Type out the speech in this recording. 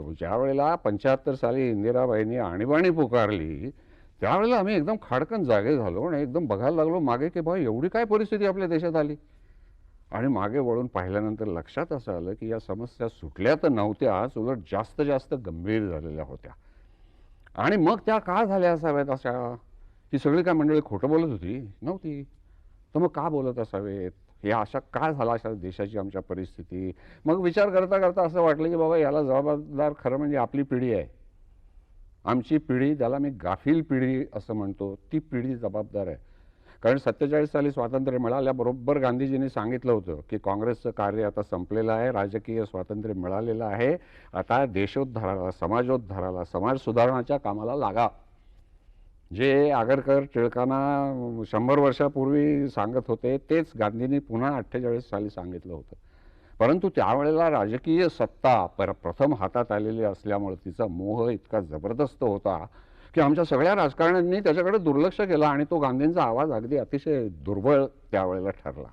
ज्या वेळेला 75 साली इंदिराबाईंनी आणीबाणी पुकारली, त्यावेळेला आम्ही एकदम खाडकन जागे झालो आणि एकदम बघायला लागलो मागे, की बाबा एवढी काय परिस्थिती आपल्या देशात आली. आणि मागे वळून पाहिल्यानंतर लक्षात असं आलं, की या समस्या सुटल्या तर नव्हत्याच, उलट जास्त जास्त गंभीर झालेल्या होत्या. आणि मग त्या का झाल्या असाव्यात अशा? ही सगळी काय मंडळी खोटं बोलत होती? नव्हती. तर मग का बोलत असावेत? या अशा का झाला अशा देशाची आमच्या परिस्थिती? मग विचार करता करता असं वाटलं, की बाबा याला जबाबदार खरं म्हणजे आपली पिढी आहे. आमची पिढी, ज्याला मी गाफील पिढी असं म्हणतो, ती पिढी जबाबदार आहे. कारण 47 साली स्वातंत्र्य मिळाल्याबरोबर गांधीजींनी सांगितलं होतं, की काँग्रेसचं कार्य आता संपलेलं आहे, राजकीय स्वातंत्र्य मिळालेलं आहे. आता देशोद्धाराला, समाजोद्धाराला, समाज सुधारणाच्या कामाला लागा. जे आगरकर टिळकांना 100 वर्षापूर्वी सांगत होते, तेच गांधींनी पुन्हा 48 साली सांगितलं होतं. परंतु त्यावेळेला राजकीय सत्ता प्रथम हातात आलेली असल्यामुळे तिचा मोह इतका जबरदस्त होता, की आमच्या सगळ्या राजकारण्यांनी त्याच्याकडे दुर्लक्ष केलं आणि तो गांधींचा आवाज अगदी अतिशय दुर्बळ त्यावेळेला ठरला.